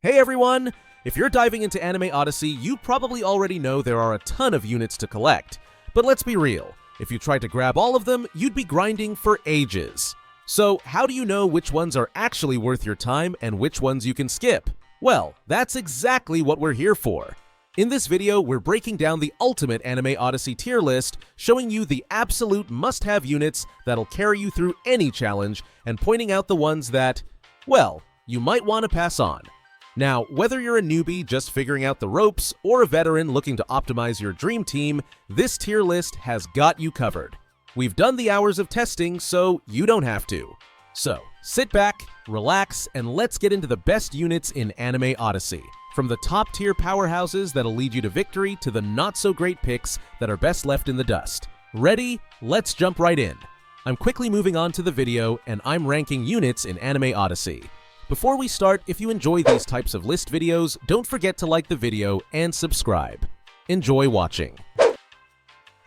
Hey everyone! If you're diving into Anime Odyssey, you probably already know there are a ton of units to collect. But let's be real, if you tried to grab all of them, you'd be grinding for ages. So how do you know which ones are actually worth your time and which ones you can skip? Well, that's exactly what we're here for. In this video, we're breaking down the ultimate Anime Odyssey tier list, showing you the absolute must-have units that'll carry you through any challenge, and pointing out the ones that, well, you might want to pass on. Now, whether you're a newbie just figuring out the ropes or a veteran looking to optimize your dream team, this tier list has got you covered. We've done the hours of testing, so you don't have to. So, sit back, relax, and let's get into the best units in Anime Odyssey. From the top tier powerhouses that'll lead you to victory to the not so great picks that are best left in the dust. Ready? Let's jump right in. I'm quickly moving on to the video, and I'm ranking units in Anime Odyssey. Before we start, if you enjoy these types of list videos, don't forget to like the video and subscribe. Enjoy watching.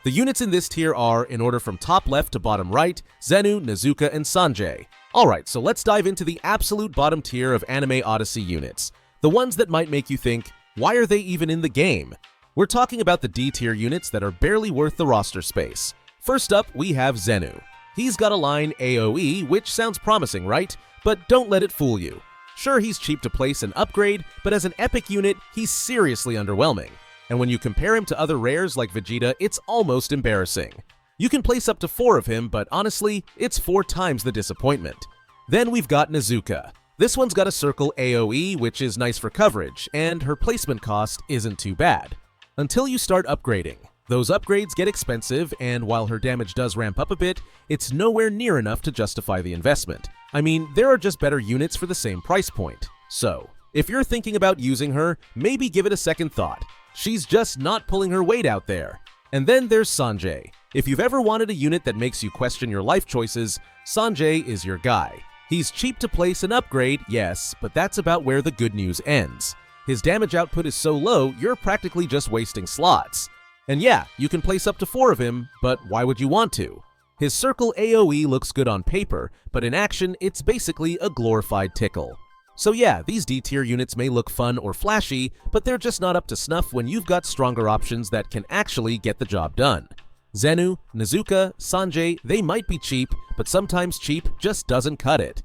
The units in this tier are, in order from top left to bottom right, Zenu, Nezuka, and Sanjay. Alright, so let's dive into the absolute bottom tier of Anime Odyssey units. The ones that might make you think, why are they even in the game? We're talking about the D tier units that are barely worth the roster space. First up, we have Zenu. He's got a line AoE, which sounds promising, right? But don't let it fool you. Sure, he's cheap to place and upgrade, but as an epic unit, he's seriously underwhelming. And when you compare him to other rares like Vegeta, it's almost embarrassing. You can place up to 4 of him, but honestly, it's 4 times the disappointment. Then we've got Nezuka. This one's got a circle AoE, which is nice for coverage, and her placement cost isn't too bad. Until you start upgrading. Those upgrades get expensive, and while her damage does ramp up a bit, it's nowhere near enough to justify the investment. I mean, there are just better units for the same price point. So, if you're thinking about using her, maybe give it a second thought. She's just not pulling her weight out there. And then there's Sanjay. If you've ever wanted a unit that makes you question your life choices, Sanjay is your guy. He's cheap to place and upgrade, yes, but that's about where the good news ends. His damage output is so low, you're practically just wasting slots. And yeah, you can place up to 4 of him, but why would you want to? His circle AoE looks good on paper, but in action, it's basically a glorified tickle. So yeah, these D tier units may look fun or flashy, but they're just not up to snuff when you've got stronger options that can actually get the job done. Zenu, Nezuka, Sanjay, they might be cheap, but sometimes cheap just doesn't cut it.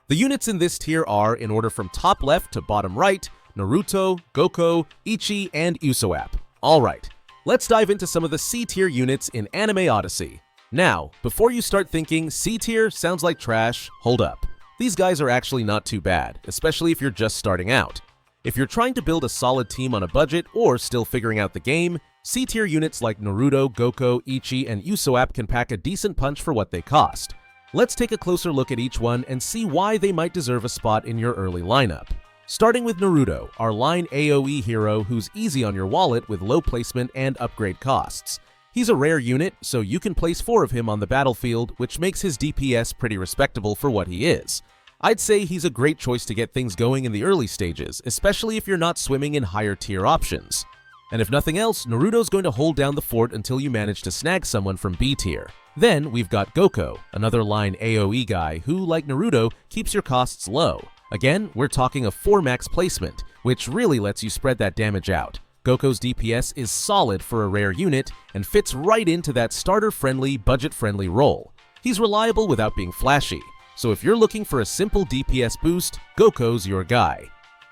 The units in this tier are, in order from top left to bottom right, Naruto, Goku, Ichi, and Usopp. Alright, let's dive into some of the C tier units in Anime Odyssey. Now, before you start thinking C tier sounds like trash, hold up. These guys are actually not too bad, especially if you're just starting out. If you're trying to build a solid team on a budget or still figuring out the game, C tier units like Naruto, Goku, Ichi, and Usopp can pack a decent punch for what they cost. Let's take a closer look at each one and see why they might deserve a spot in your early lineup. Starting with Naruto, our line AoE hero who's easy on your wallet with low placement and upgrade costs. He's a rare unit, so you can place 4 of him on the battlefield, which makes his DPS pretty respectable for what he is. I'd say he's a great choice to get things going in the early stages, especially if you're not swimming in higher tier options. And if nothing else, Naruto's going to hold down the fort until you manage to snag someone from B tier. Then we've got Goku, another line AoE guy who, like Naruto, keeps your costs low. Again, we're talking a 4 max placement, which really lets you spread that damage out. Goku's DPS is solid for a rare unit and fits right into that starter-friendly, budget-friendly role. He's reliable without being flashy, so if you're looking for a simple DPS boost, Goku's your guy.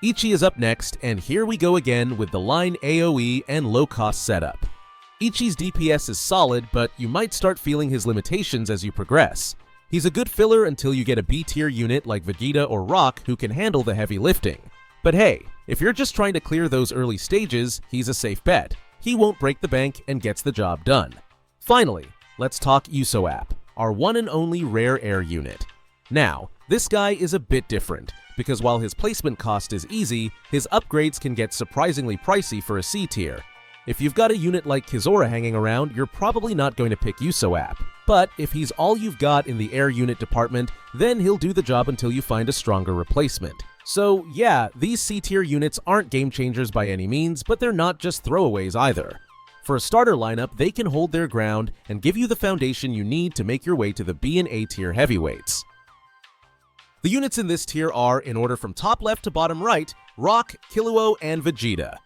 Ichi is up next, and here we go again with the line AoE and low-cost setup. Ichi's DPS is solid, but you might start feeling his limitations as you progress. He's a good filler until you get a B tier unit like Vegeta or Rock who can handle the heavy lifting. But hey, if you're just trying to clear those early stages, he's a safe bet. He won't break the bank and gets the job done. Finally, let's talk Usopp, our one and only rare air unit. Now, this guy is a bit different, because while his placement cost is easy, his upgrades can get surprisingly pricey for a C tier. If you've got a unit like Kizora hanging around, you're probably not going to pick Usopp. But if he's all you've got in the air unit department, then he'll do the job until you find a stronger replacement. So yeah, these C tier units aren't game changers by any means, but they're not just throwaways either. For a starter lineup, they can hold their ground and give you the foundation you need to make your way to the B and A tier heavyweights. The units in this tier are, in order from top left to bottom right, Rock, Killua, and Vegeta.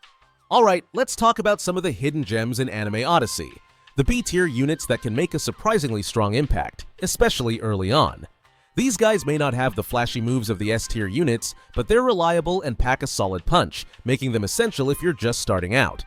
Alright, let's talk about some of the hidden gems in Anime Odyssey, the B-tier units that can make a surprisingly strong impact, especially early on. These guys may not have the flashy moves of the S-tier units, but they're reliable and pack a solid punch, making them essential if you're just starting out.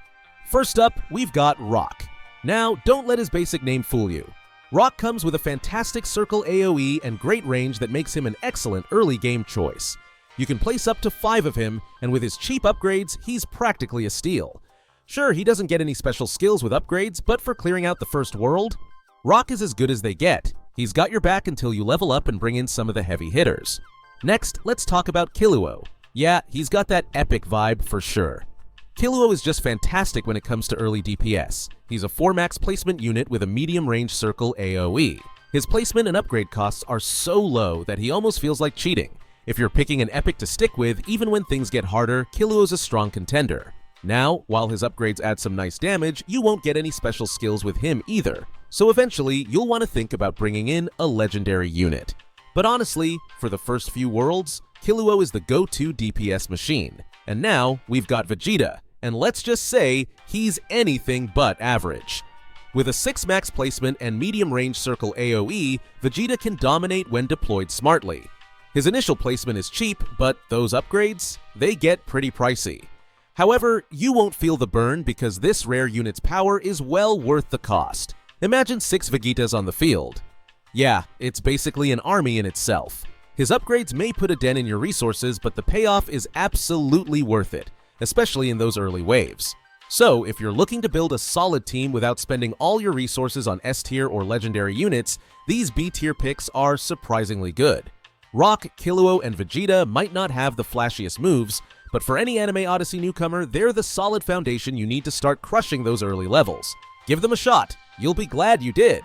First up, we've got Rock. Now, don't let his basic name fool you. Rock comes with a fantastic circle AoE and great range that makes him an excellent early game choice. You can place up to 5 of him, and with his cheap upgrades, he's practically a steal. Sure, he doesn't get any special skills with upgrades, but for clearing out the first world, Rock is as good as they get. He's got your back until you level up and bring in some of the heavy hitters. Next, let's talk about Killua. Yeah, he's got that epic vibe for sure. Killua is just fantastic when it comes to early DPS. He's a 4 max placement unit with a medium range circle AoE. His placement and upgrade costs are so low that he almost feels like cheating. If you're picking an epic to stick with, even when things get harder, Killua's a strong contender. Now, while his upgrades add some nice damage, you won't get any special skills with him either, so eventually you'll want to think about bringing in a legendary unit. But honestly, for the first few worlds, Killua is the go-to DPS machine. And now, we've got Vegeta, and let's just say, he's anything but average. With a 6 max placement and medium range circle AoE, Vegeta can dominate when deployed smartly. His initial placement is cheap, but those upgrades, they get pretty pricey. However, you won't feel the burn because this rare unit's power is well worth the cost. Imagine 6 Vegetas on the field. Yeah, it's basically an army in itself. His upgrades may put a dent in your resources, but the payoff is absolutely worth it, especially in those early waves. So, if you're looking to build a solid team without spending all your resources on S-tier or legendary units, these B-tier picks are surprisingly good. Rock, Killua, and Vegeta might not have the flashiest moves, but for any Anime Odyssey newcomer, they're the solid foundation you need to start crushing those early levels. Give them a shot. You'll be glad you did.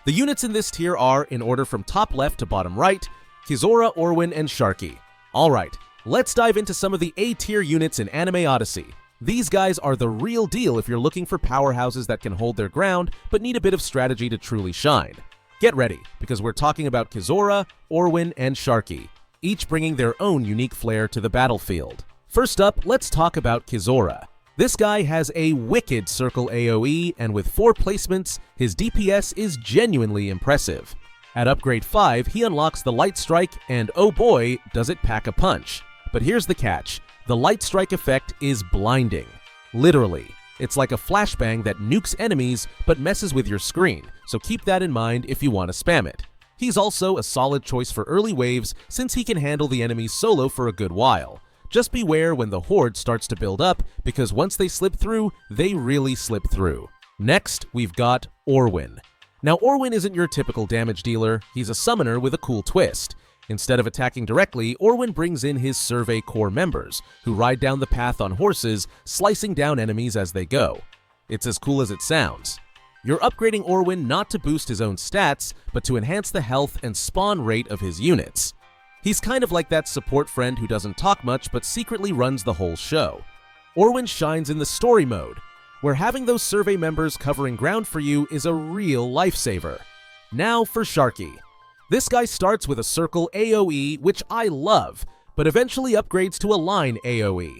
The units in this tier are, in order from top left to bottom right, Kizora, Orwin, and Sharky. Alright, let's dive into some of the A-tier units in Anime Odyssey. These guys are the real deal if you're looking for powerhouses that can hold their ground, but need a bit of strategy to truly shine. Get ready, because we're talking about Kizora, Orwin, and Sharky, each bringing their own unique flair to the battlefield. First up, let's talk about Kizora. This guy has a wicked circle AoE, and with 4 placements, his DPS is genuinely impressive. At upgrade 5, he unlocks the Light Strike, and oh boy, does it pack a punch. But here's the catch. The Light Strike effect is blinding. Literally. It's like a flashbang that nukes enemies but messes with your screen, so keep that in mind if you want to spam it. He's also a solid choice for early waves since he can handle the enemies solo for a good while. Just beware when the horde starts to build up, because once they slip through, they really slip through. Next, we've got Orwin. Now Orwin isn't your typical damage dealer, he's a summoner with a cool twist. Instead of attacking directly, Orwin brings in his Survey Corps members, who ride down the path on horses, slicing down enemies as they go. It's as cool as it sounds. You're upgrading Orwin not to boost his own stats, but to enhance the health and spawn rate of his units. He's kind of like that support friend who doesn't talk much but secretly runs the whole show. Orwin shines in the story mode, where having those survey members covering ground for you is a real lifesaver. Now for Sharky. This guy starts with a circle AoE, which I love, but eventually upgrades to a line AoE.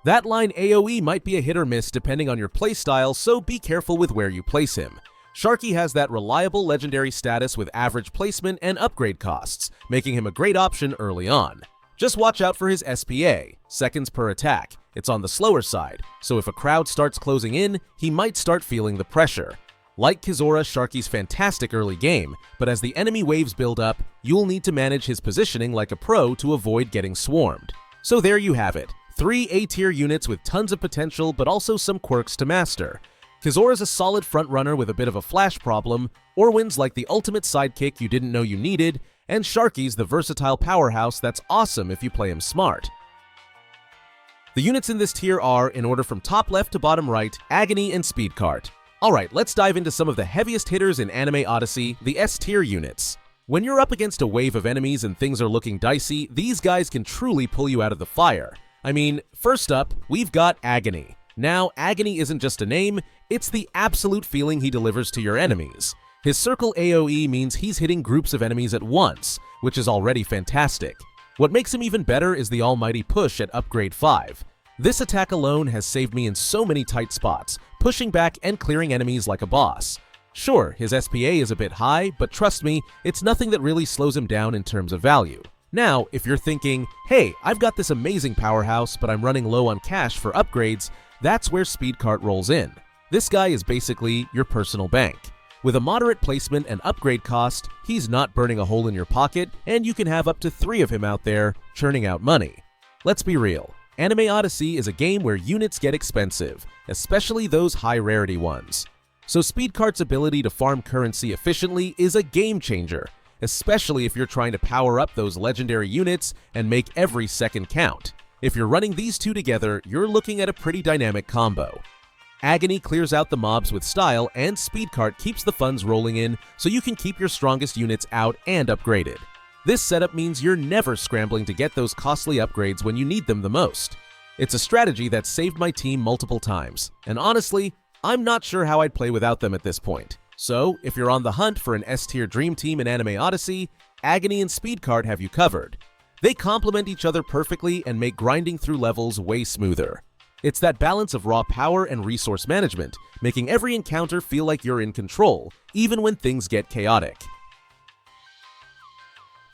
That line AoE might be a hit or miss depending on your playstyle, so be careful with where you place him. Sharky has that reliable legendary status with average placement and upgrade costs, making him a great option early on. Just watch out for his SPA, seconds per attack. It's on the slower side, so if a crowd starts closing in, he might start feeling the pressure. Like Kizora, Sharky's fantastic early game, but as the enemy waves build up, you'll need to manage his positioning like a pro to avoid getting swarmed. So there you have it, 3 A-tier units with tons of potential but also some quirks to master. Kizora's a solid frontrunner with a bit of a flash problem, Orwin's like the ultimate sidekick you didn't know you needed, and Sharky's the versatile powerhouse that's awesome if you play him smart. The units in this tier are, in order from top left to bottom right, Agony and Speedcart. Alright, let's dive into some of the heaviest hitters in Anime Odyssey, the S-tier units. When you're up against a wave of enemies and things are looking dicey, these guys can truly pull you out of the fire. I mean, first up, we've got Agony. Now, Agony isn't just a name, it's the absolute feeling he delivers to your enemies. His circle AoE means he's hitting groups of enemies at once, which is already fantastic. What makes him even better is the almighty push at upgrade 5. This attack alone has saved me in so many tight spots, pushing back and clearing enemies like a boss. Sure, his SPA is a bit high, but trust me, it's nothing that really slows him down in terms of value. Now, if you're thinking, hey, I've got this amazing powerhouse, but I'm running low on cash for upgrades, that's where Speedcart rolls in. This guy is basically your personal bank. With a moderate placement and upgrade cost, he's not burning a hole in your pocket, and you can have up to 3 of him out there churning out money. Let's be real. Anime Odyssey is a game where units get expensive, especially those high-rarity ones. So Speedcart's ability to farm currency efficiently is a game changer, especially if you're trying to power up those legendary units and make every second count. If you're running these two together, you're looking at a pretty dynamic combo. Agony clears out the mobs with style, and Speedcart keeps the funds rolling in so you can keep your strongest units out and upgraded. This setup means you're never scrambling to get those costly upgrades when you need them the most. It's a strategy that saved my team multiple times, and honestly, I'm not sure how I'd play without them at this point. So, if you're on the hunt for an S-tier dream team in Anime Odyssey, Agony and Speedcart have you covered. They complement each other perfectly and make grinding through levels way smoother. It's that balance of raw power and resource management, making every encounter feel like you're in control, even when things get chaotic.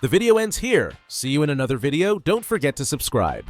The video ends here. See you in another video. Don't forget to subscribe.